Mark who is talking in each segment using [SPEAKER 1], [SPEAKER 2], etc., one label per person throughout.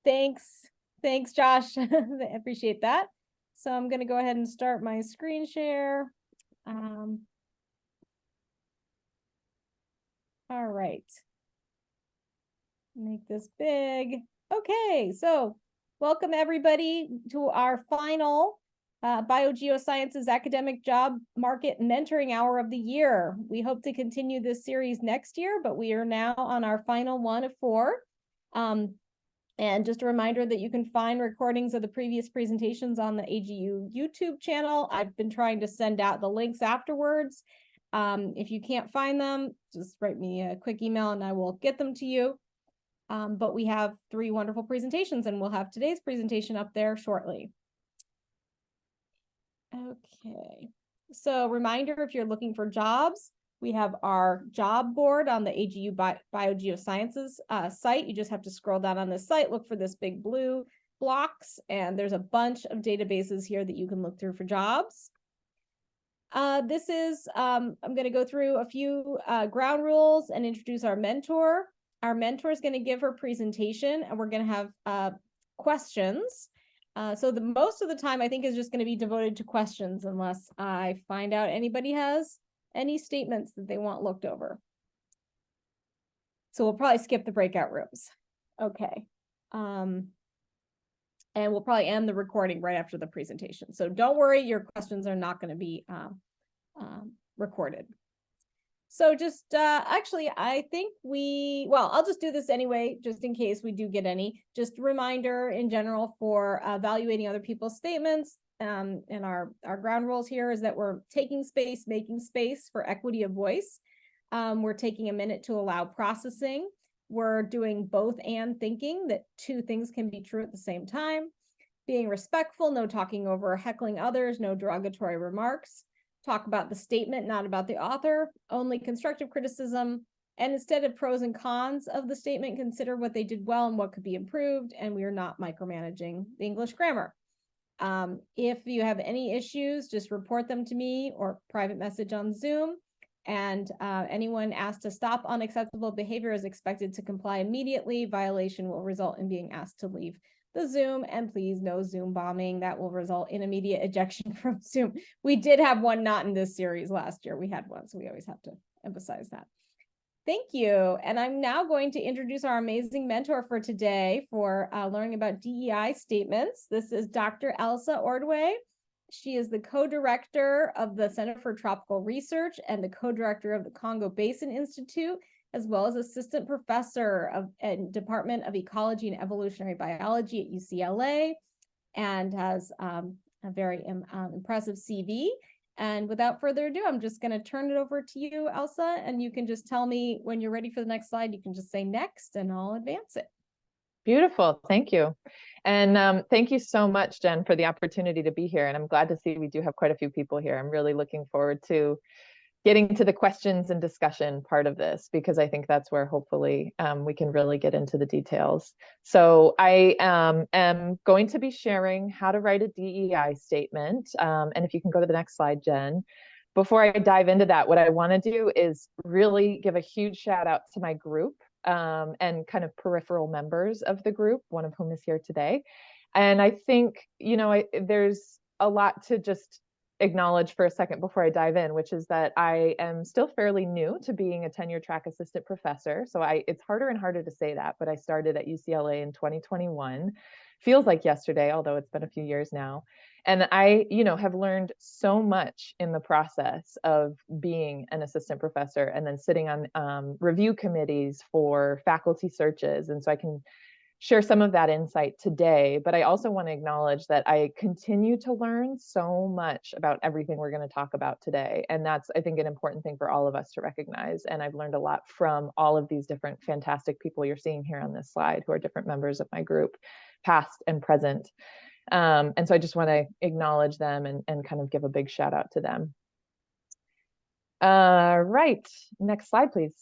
[SPEAKER 1] Thanks. Thanks, Josh. I appreciate that. So I'm going to go ahead and start my screen share. All right. Make this big. Okay, so welcome everybody to our final Biogeosciences Academic Job Market Mentoring Hour of the year. We hope to continue this series next year, but we are now on our final one of 4. And just a reminder that you can find recordings of the previous presentations on the AGU YouTube channel. I've been trying to send out the links afterwards. If you can't find them, just write me a quick email and I will get them to you. But we have 3 wonderful presentations and we'll have today's presentation up there shortly. Okay, so reminder, if you're looking for jobs, we have our job board on the AGU Biogeosciences site. You just have to scroll down on this site, look for this big blue blocks, and there's a bunch of databases here that you can look through for jobs. I'm going to go through a few ground rules and introduce our mentor. Our mentor is going to give her presentation, and we're going to have questions. So the most of the time, I think, is just going to be devoted to questions, unless I find out anybody has any statements that they want looked over. So we'll probably skip the breakout rooms. Okay. And we'll probably end the recording right after the presentation. So don't worry, your questions are not going to be recorded. So just actually, I think I'll just do this anyway, just in case we do get any. Just a reminder in general for evaluating other people's statements. And our ground rules here is that we're taking space, making space for equity of voice. We're taking a minute to allow processing. We're doing both and thinking, that 2 things can be true at the same time. Being respectful, no talking over or heckling others, no derogatory remarks. Talk about the statement, not about the author. Only constructive criticism. And instead of pros and cons of the statement, consider what they did well and what could be improved. And we are not micromanaging the English grammar. If you have any issues, just report them to me or private message on Zoom. And anyone asked to stop unacceptable behavior is expected to comply immediately. Violation will result in being asked to leave the Zoom, and please, no Zoom bombing. That will result in immediate ejection from Zoom. We did have one not in this series last year. We had one, so we always have to emphasize that. Thank you. And I'm now going to introduce our amazing mentor for today for learning about DEI statements. This is Dr. Elsa Ordway. She is the co-director of the Center for Tropical Research and the co-director of the Congo Basin Institute, as well as assistant professor of Department of Ecology and Evolutionary Biology at UCLA, and has a very impressive CV. And without further ado, I'm just going to turn it over to you, Elsa, and you can just tell me when you're ready for the next slide. You can just say next, and I'll advance it.
[SPEAKER 2] Beautiful. Thank you. And thank you so much, Jen, for the opportunity to be here. And I'm glad to see we do have quite a few people here. I'm really looking forward to getting to the questions and discussion part of this, because I think that's where hopefully we can really get into the details. So I am going to be sharing how to write a DEI statement. And if you can go to the next slide, Jen. Before I dive into that, what I want to do is really give a huge shout out to my group and kind of peripheral members of the group, one of whom is here today. And I think, there's a lot to just acknowledge for a second before I dive in, which is that I am still fairly new to being a tenure track assistant professor. So it's harder and harder to say that, but I started at UCLA in 2021. Feels like yesterday, although it's been a few years now. And I, have learned so much in the process of being an assistant professor and then sitting on review committees for faculty searches. And so I can share some of that insight today, but I also want to acknowledge that I continue to learn so much about everything we're going to talk about today. And that's, I think, an important thing for all of us to recognize. And I've learned a lot from all of these different fantastic people you're seeing here on this slide, who are different members of my group, past and present. And so I just want to acknowledge them and kind of give a big shout out to them. Right, next slide, please.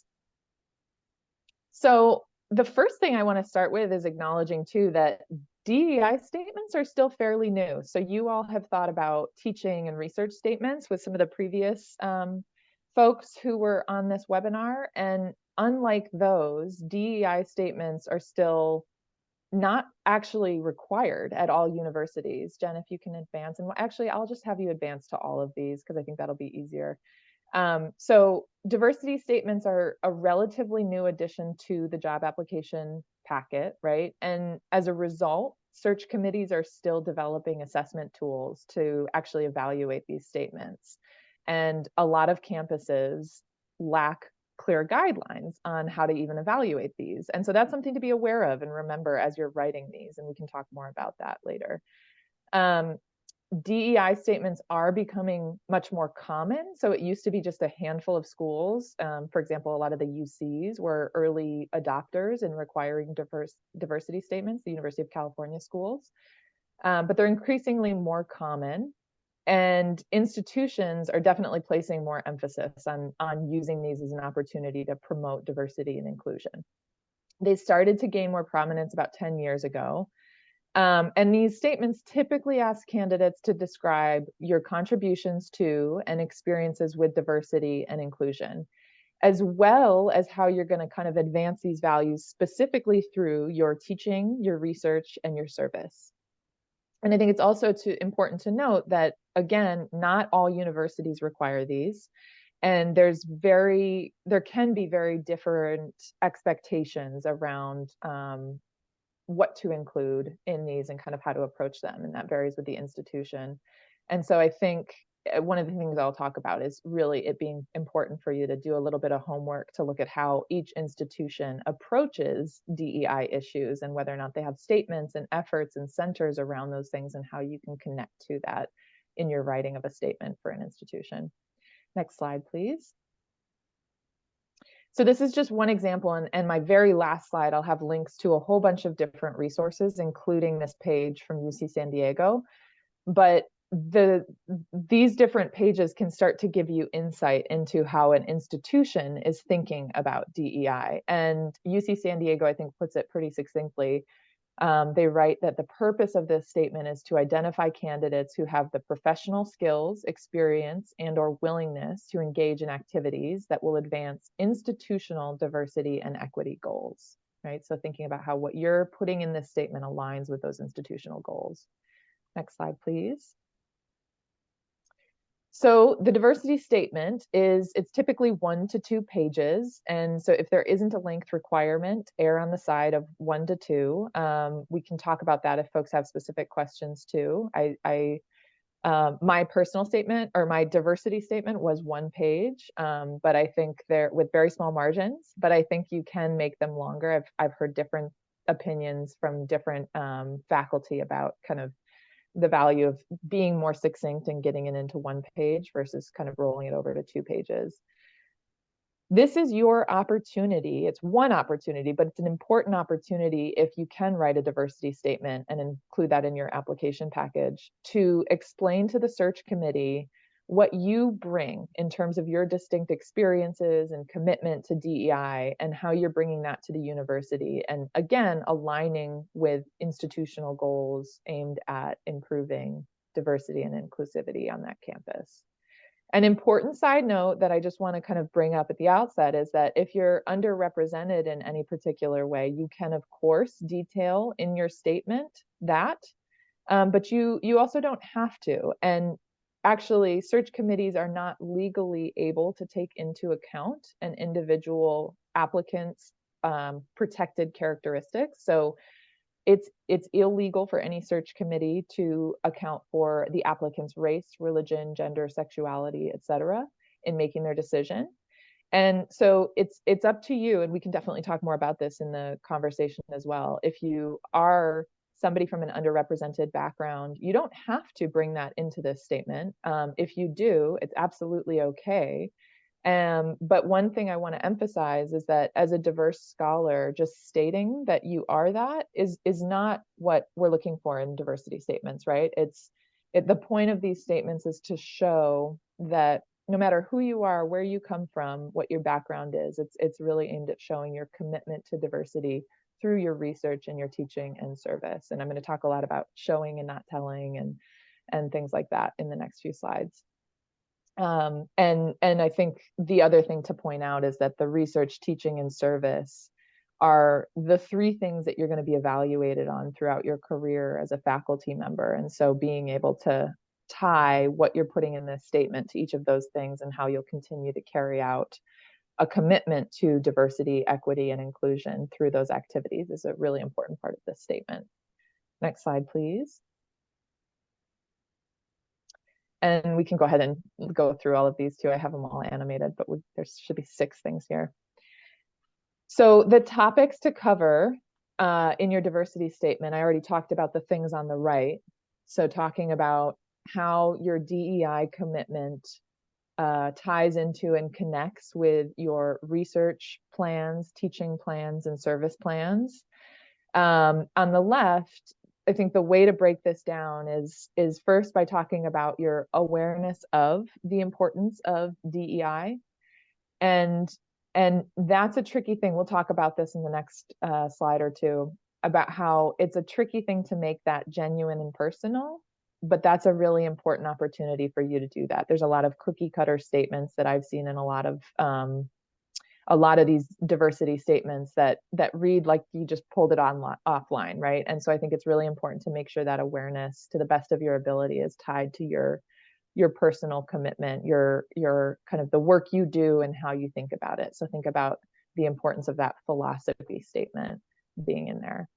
[SPEAKER 2] So the first thing I want to start with is acknowledging too that DEI statements are still fairly new. So you all have thought about teaching and research statements with some of the previous folks who were on this webinar. And unlike those, DEI statements are still not actually required at all universities. Jen, if you can advance, and actually I'll just have you advance to all of these because I think that'll be easier. So diversity statements are a relatively new addition to the job application packet, right? And as a result, search committees are still developing assessment tools to actually evaluate these statements. And a lot of campuses lack clear guidelines on how to even evaluate these. And so that's something to be aware of and remember as you're writing these, and we can talk more about that later. DEI statements are becoming much more common. So it used to be just a handful of schools. For example, a lot of the UCs were early adopters in requiring diversity statements, the University of California schools. But they're increasingly more common. And institutions are definitely placing more emphasis on using these as an opportunity to promote diversity and inclusion. They started to gain more prominence about 10 years ago. And these statements typically ask candidates to describe your contributions to and experiences with diversity and inclusion, as well as how you're going to kind of advance these values specifically through your teaching, your research, and your service. And I think it's also important to note that, again, not all universities require these. And there can be very different expectations around what to include in these and kind of how to approach them. And that varies with the institution. And so I think one of the things I'll talk about is really it being important for you to do a little bit of homework to look at how each institution approaches DEI issues and whether or not they have statements and efforts and centers around those things and how you can connect to that in your writing of a statement for an institution. Next slide, please. So this is just one example, and my very last slide, I'll have links to a whole bunch of different resources, including this page from UC San Diego. But these different pages can start to give you insight into how an institution is thinking about DEI. And UC San Diego, I think, puts it pretty succinctly. They write that the purpose of this statement is to identify candidates who have the professional skills, experience, and/or willingness to engage in activities that will advance institutional diversity and equity goals, right? So thinking about how what you're putting in this statement aligns with those institutional goals. Next slide, please. So the diversity statement it's typically 1 to 2 pages. And so if there isn't a length requirement, err on the side of 1 to 2. We can talk about that if folks have specific questions too. My personal statement or my diversity statement was 1 page, but I think they're with very small margins, but I think you can make them longer. I've heard different opinions from different faculty about kind of the value of being more succinct and getting it into 1 page versus kind of rolling it over to 2 pages. This is your opportunity. It's one opportunity, but it's an important opportunity if you can write a diversity statement and include that in your application package to explain to the search committee what you bring in terms of your distinct experiences and commitment to DEI and how you're bringing that to the university. And again, aligning with institutional goals aimed at improving diversity and inclusivity on that campus. An important side note that I just want to kind of bring up at the outset is that if you're underrepresented in any particular way, you can, of course, detail in your statement that, but you also don't have to. And actually, search committees are not legally able to take into account an individual applicant's protected characteristics. So it's illegal for any search committee to account for the applicant's race, religion, gender, sexuality, etc., in making their decision. And so it's up to you, and we can definitely talk more about this in the conversation as well. If you are somebody from an underrepresented background, you don't have to bring that into this statement. If you do, it's absolutely okay. But one thing I want to emphasize is that as a diverse scholar, just stating that you are that is not what we're looking for in diversity statements, right? The point of these statements is to show that no matter who you are, where you come from, what your background is, it's really aimed at showing your commitment to diversity through your research and your teaching and service. And I'm going to talk a lot about showing and not telling and things like that in the next few slides. And I think the other thing to point out is that the research, teaching, and service are the three things that you're going to be evaluated on throughout your career as a faculty member. And so being able to tie what you're putting in this statement to each of those things and how you'll continue to carry out a commitment to diversity, equity, and inclusion through those activities is a really important part of this statement. Next slide, please. And we can go ahead and go through all of these too. I have them all animated, but there should be 6 things here. So the topics to cover in your diversity statement, I already talked about the things on the right. So talking about how your DEI commitment ties into and connects with your research plans, teaching plans, and service plans. On the left, I think the way to break this down is first by talking about your awareness of the importance of DEI. And that's a tricky thing. We'll talk about this in the next slide or two, about how it's a tricky thing to make that genuine and personal, but that's a really important opportunity for you to do that. There's a lot of cookie cutter statements that I've seen in a lot of these diversity statements that read like you just pulled it offline, right? And so I think it's really important to make sure that awareness, to the best of your ability, is tied to your personal commitment, your kind of the work you do and how you think about it. So think about the importance of that philosophy statement being in there.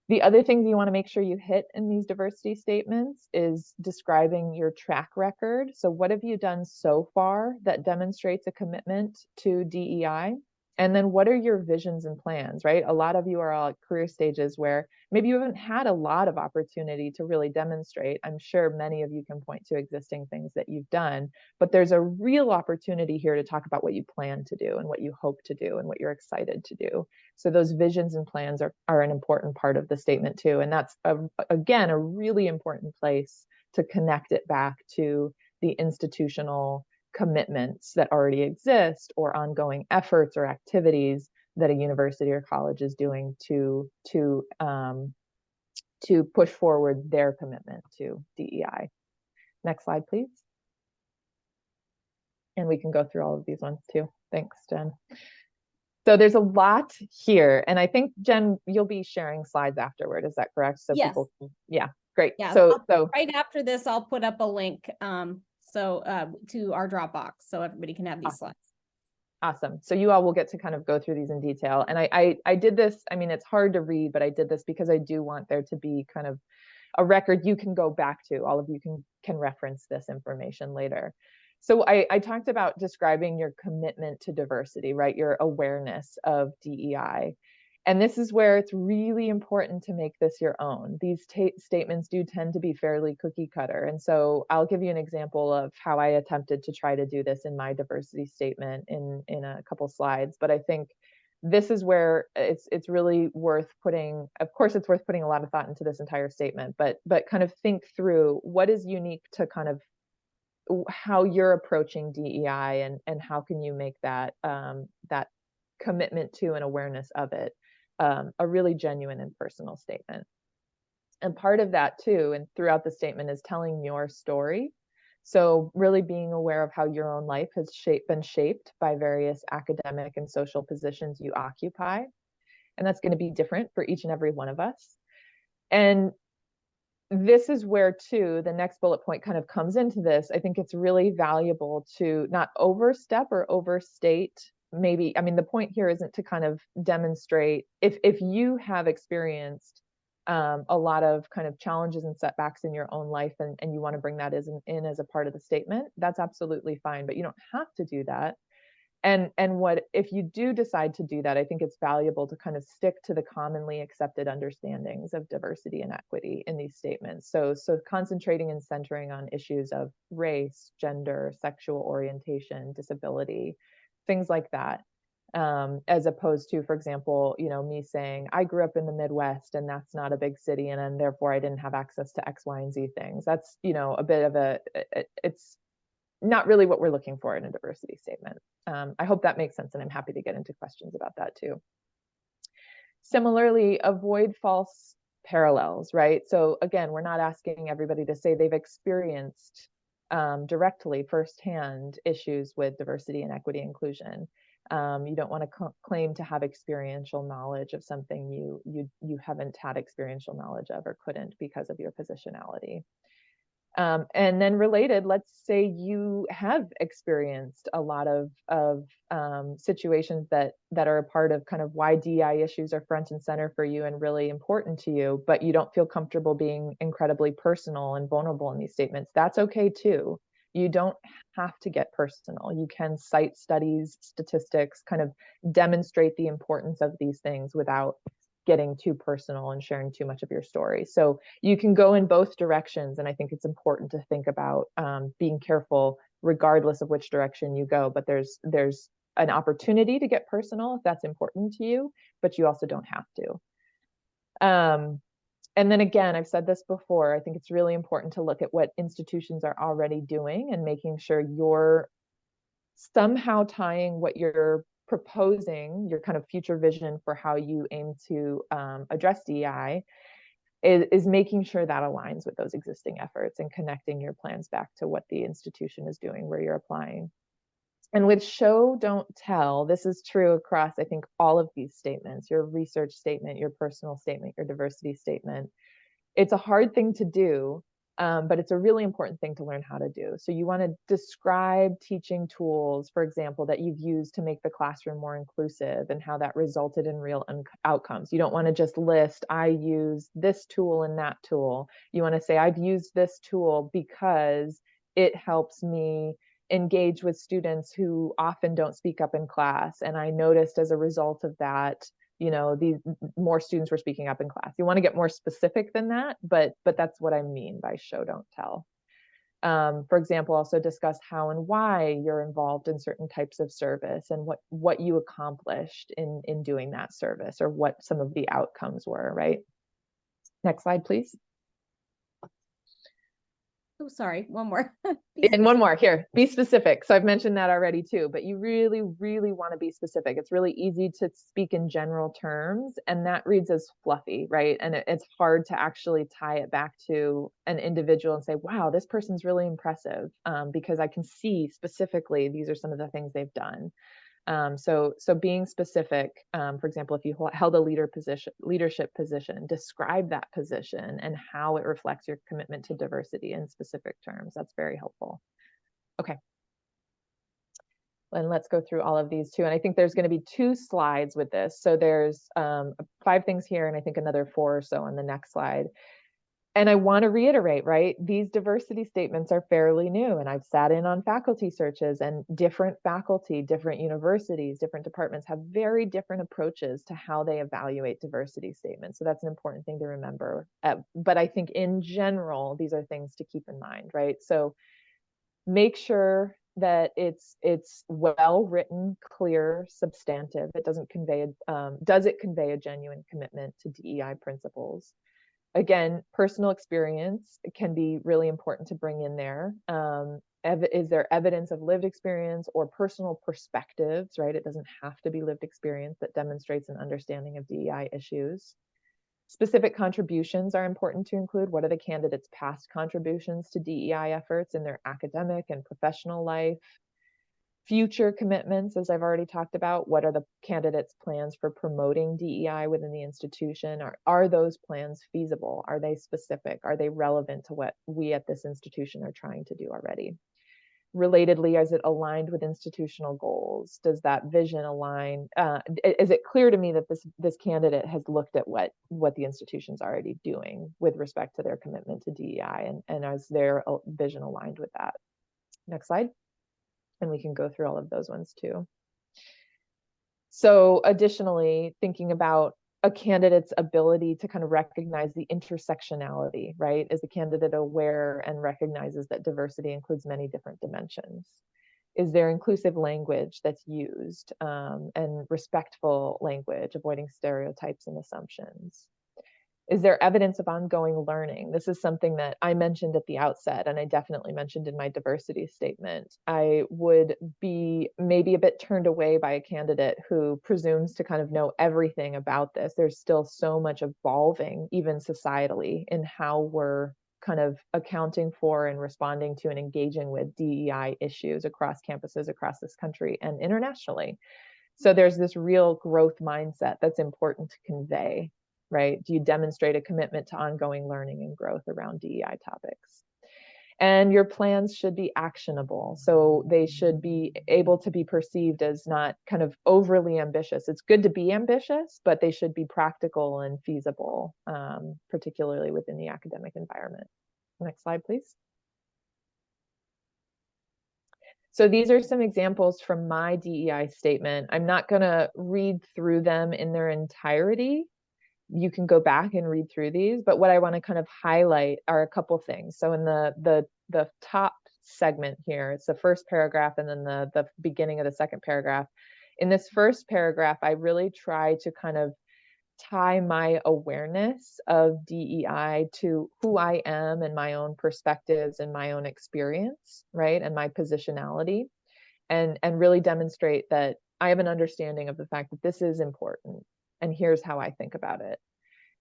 [SPEAKER 2] The other things you want to make sure you hit in these diversity statements is describing your track record. So what have you done so far that demonstrates a commitment to DEI? And then what are your visions and plans, right? A lot of you are all at career stages where maybe you haven't had a lot of opportunity to really demonstrate. I'm sure many of you can point to existing things that you've done, but there's a real opportunity here to talk about what you plan to do and what you hope to do and what you're excited to do. So those visions and plans are an important part of the statement too. And that's, again, a really important place to connect it back to the institutional commitments that already exist or ongoing efforts or activities that a university or college is doing to push forward their commitment to DEI. Next slide, please. And we can go through all of these ones too. Thanks, Jen. So there's a lot here, and I think, Jen, you'll be sharing slides afterward. Is that correct? So
[SPEAKER 1] yes.
[SPEAKER 2] People can, yeah, great.
[SPEAKER 1] Yeah.
[SPEAKER 2] So
[SPEAKER 1] right after this, I'll put up a link to our Dropbox so everybody can have these slides.
[SPEAKER 2] Awesome. So you all will get to kind of go through these in detail. And I did this, I mean, it's hard to read, but I did this because I do want there to be kind of a record you can go back to. All of you can reference this information later. So I talked about describing your commitment to diversity, right? Your awareness of DEI. And this is where it's really important to make this your own. These statements do tend to be fairly cookie cutter. And so I'll give you an example of how I attempted to try to do this in my diversity statement in a couple slides. But I think this is where it's really worth putting, of course, it's worth putting a lot of thought into this entire statement, but kind of think through what is unique to kind of how you're approaching DEI and how can you make that that commitment to and awareness of it a really genuine and personal statement. And part of that too, and throughout the statement, is telling your story. So really being aware of how your own life has been shaped by various academic and social positions you occupy. And that's going to be different for each and every one of us. And this is where too, the next bullet point kind of comes into this. I think it's really valuable to not overstep or overstate. Maybe, I mean, the point here isn't to kind of demonstrate if you have experienced a lot of kind of challenges and setbacks in your own life and you want to bring that in as a part of the statement, that's absolutely fine, but you don't have to do that. And what if you do decide to do that, I think it's valuable to kind of stick to the commonly accepted understandings of diversity and equity in these statements. So concentrating and centering on issues of race, gender, sexual orientation, disability, things like that, as opposed to, for example, me saying I grew up in the Midwest and that's not a big city, and therefore I didn't have access to X, Y, and Z things. That's a bit of it's not really what we're looking for in a diversity statement. I hope that makes sense, and I'm happy to get into questions about that too. Similarly, avoid false parallels, right? So again, we're not asking everybody to say they've experienced directly firsthand issues with diversity and equity inclusion. You don't want to claim to have experiential knowledge of something you haven't had experiential knowledge of or couldn't because of your positionality. And then related, let's say you have experienced a lot of situations that are a part of kind of why DEI issues are front and center for you and really important to you, but you don't feel comfortable being incredibly personal and vulnerable in these statements. That's okay too. You don't have to get personal. You can cite studies, statistics, kind of demonstrate the importance of these things without getting too personal and sharing too much of your story. So you can go in both directions. And I think it's important to think about being careful regardless of which direction you go. But there's an opportunity to get personal if that's important to you, but you also don't have to. And then again, I've said this before, I think it's really important to look at what institutions are already doing and making sure you're somehow tying what you're proposing, your kind of future vision for how you aim to address DEI, is making sure that aligns with those existing efforts and connecting your plans back to what the institution is doing where you're applying. And with show, don't tell, this is true across, I think, all of these statements, your research statement, your personal statement, your diversity statement. It's a hard thing to do, but it's a really important thing to learn how to do. So you want to describe teaching tools, for example, that you've used to make the classroom more inclusive and how that resulted in real outcomes. You don't want to just list, I use this tool and that tool. You want to say, I've used this tool because it helps me engage with students who often don't speak up in class. And I noticed as a result of that, these more students were speaking up in class. You want to get more specific than that, but that's what I mean by show, don't tell. For example, also discuss how and why you're involved in certain types of service and what you accomplished in doing that service or what some of the outcomes were, right? Next slide, please.
[SPEAKER 1] Oh, sorry, one more.
[SPEAKER 2] And one more here, be specific. So I've mentioned that already too, but you really, really want to be specific. It's really easy to speak in general terms and that reads as fluffy, right? And it's hard to actually tie it back to an individual and say, wow, this person's really impressive because I can see specifically, these are some of the things they've done. So being specific, for example, if you held a leadership position, describe that position and how it reflects your commitment to diversity in specific terms. That's very helpful. Okay. And let's go through all of these too. And I think there's going to be 2 slides with this. So there's 5 things here and I think another 4 or so on the next slide. And I want to reiterate, right? These diversity statements are fairly new and I've sat in on faculty searches and different faculty, different universities, different departments have very different approaches to how they evaluate diversity statements. So that's an important thing to remember. But I think in general, these are things to keep in mind, right? So make sure that it's well written, clear, substantive. It doesn't convey, does it convey a genuine commitment to DEI principles? Again, personal experience can be really important to bring in there. Is there evidence of lived experience or personal perspectives, right? It doesn't have to be lived experience that demonstrates an understanding of DEI issues. Specific contributions are important to include. What are the candidates' past contributions to DEI efforts in their academic and professional life? Future commitments, as I've already talked about, what are the candidates' plans for promoting DEI within the institution? Are those plans feasible? Are they specific? Are they relevant to what we at this institution are trying to do already? Relatedly, is it aligned with institutional goals? Does that vision align? Is it clear to me that this candidate has looked at what the institution's already doing with respect to their commitment to DEI and is their vision aligned with that? Next slide. And we can go through all of those ones too. So additionally, thinking about a candidate's ability to kind of recognize the intersectionality, right? Is the candidate aware and recognizes that diversity includes many different dimensions? Is there inclusive language that's used and respectful language, avoiding stereotypes and assumptions? Is there evidence of ongoing learning? This is something that I mentioned at the outset, and I definitely mentioned in my diversity statement. I would be maybe a bit turned away by a candidate who presumes to kind of know everything about this. There's still so much evolving, even societally, in how we're kind of accounting for and responding to and engaging with DEI issues across campuses across this country and internationally. So there's this real growth mindset that's important to convey, right? Do you demonstrate a commitment to ongoing learning and growth around DEI topics? And your plans should be actionable. So they should be able to be perceived as not kind of overly ambitious. It's good to be ambitious, but they should be practical and feasible, particularly within the academic environment. Next slide, please. So these are some examples from my DEI statement. I'm not going to read through them in their entirety. You can go back and read through these, but what I want to kind of highlight are a couple things. So in the top segment here, it's the first paragraph and then the beginning of the second paragraph. In this first paragraph, I really try to kind of tie my awareness of DEI to who I am and my own perspectives and my own experience, right? And my positionality, and really demonstrate that I have an understanding of the fact that this is important and here's how I think about it.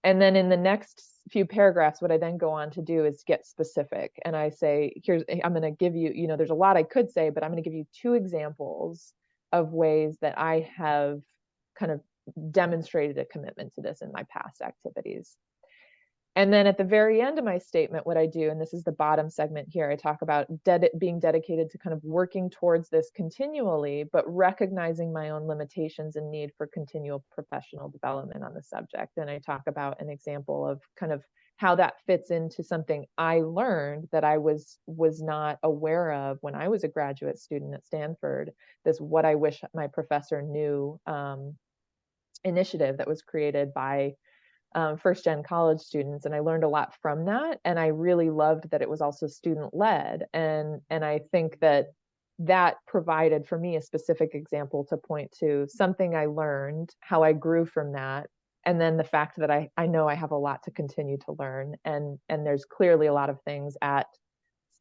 [SPEAKER 2] And then in the next few paragraphs, what I then go on to do is get specific. And I say, I'm going to give you, there's a lot I could say, but I'm going to give you 2 examples of ways that I have kind of demonstrated a commitment to this in my past activities. And then at the very end of my statement, what I do, and this is the bottom segment here, I talk about being dedicated to kind of working towards this continually, but recognizing my own limitations and need for continual professional development on the subject. And I talk about an example of kind of how that fits into something I learned that I was not aware of when I was a graduate student at Stanford, this What I Wish My Professor Knew initiative that was created by first-gen college students, and I learned a lot from that. And I really loved that it was also student-led, and I think that provided for me a specific example to point to something I learned, how I grew from that, and then the fact that I know I have a lot to continue to learn, and there's clearly a lot of things at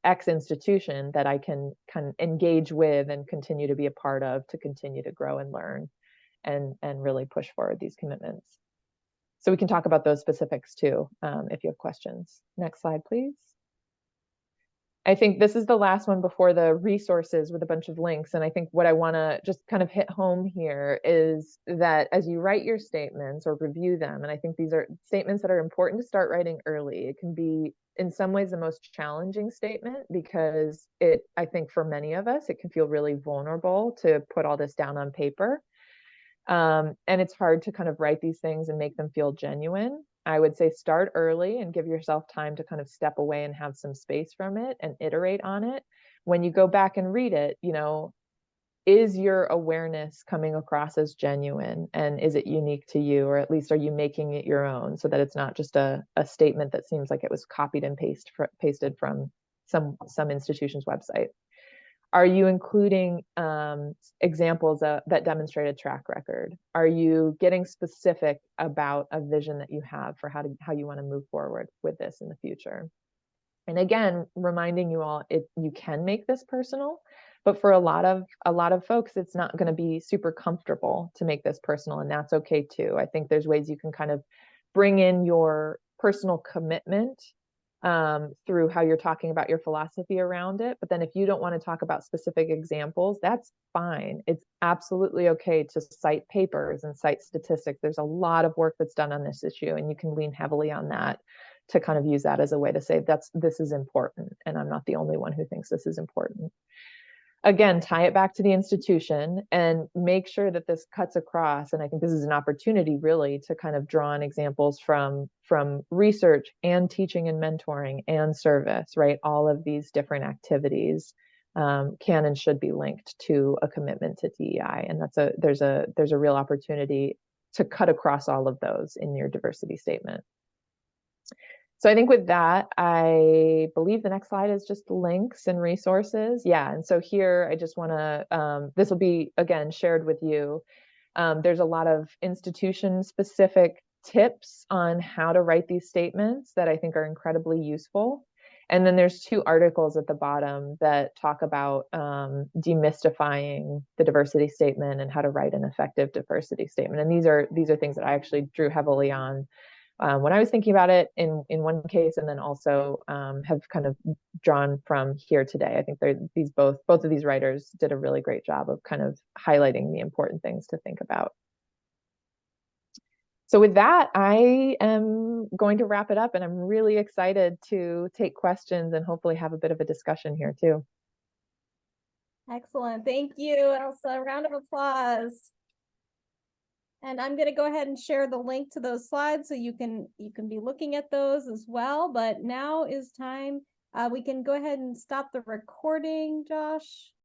[SPEAKER 2] X institution that I can engage with and continue to be a part of to continue to grow and learn and really push forward these commitments. So we can talk about those specifics too, if you have questions. Next slide, please. I think this is the last one before the resources with a bunch of links. And I think what I want to just kind of hit home here is that as you write your statements or review them, and I think these are statements that are important to start writing early. It can be in some ways the most challenging statement because I think for many of us, it can feel really vulnerable to put all this down on paper. And it's hard to kind of write these things and make them feel genuine. I would say start early and give yourself time to kind of step away and have some space from it and iterate on it. When you go back and read it, is your awareness coming across as genuine, and is it unique to you, or at least are you making it your own so that it's not just a statement that seems like it was copied and pasted from some institution's website? Are you including examples that demonstrate a track record? Are you getting specific about a vision that you have for how you want to move forward with this in the future? And again, reminding you all, you can make this personal, but for a lot of folks, it's not going to be super comfortable to make this personal, and that's okay too. I think there's ways you can kind of bring in your personal commitment through how you're talking about your philosophy around it. But then if you don't want to talk about specific examples, that's fine. It's absolutely okay to cite papers and cite statistics. There's a lot of work that's done on this issue, and you can lean heavily on that to kind of use that as a way to say this is important, and I'm not the only one who thinks this is important. Again, tie it back to the institution and make sure that this cuts across. And I think this is an opportunity really to kind of draw on examples from research and teaching and mentoring and service, right? All of these different activities can and should be linked to a commitment to DEI. And there's a real opportunity to cut across all of those in your diversity statement. So I think with that, I believe the next slide is just links and resources. Yeah, and so here I just want to, this will be, again, shared with you. There's a lot of institution-specific tips on how to write these statements that I think are incredibly useful. And then there's 2 articles at the bottom that talk about demystifying the diversity statement and how to write an effective diversity statement. And these are things that I actually drew heavily on when I was thinking about it in one case, and then also have kind of drawn from here today. I think both of these writers did a really great job of kind of highlighting the important things to think about. So with that, I am going to wrap it up, and I'm really excited to take questions and hopefully have a bit of a discussion here too.
[SPEAKER 1] Excellent. Thank you, Elsa. Round of applause. And I'm going to go ahead and share the link to those slides so you can be looking at those as well. But now is time. We can go ahead and stop the recording, Josh.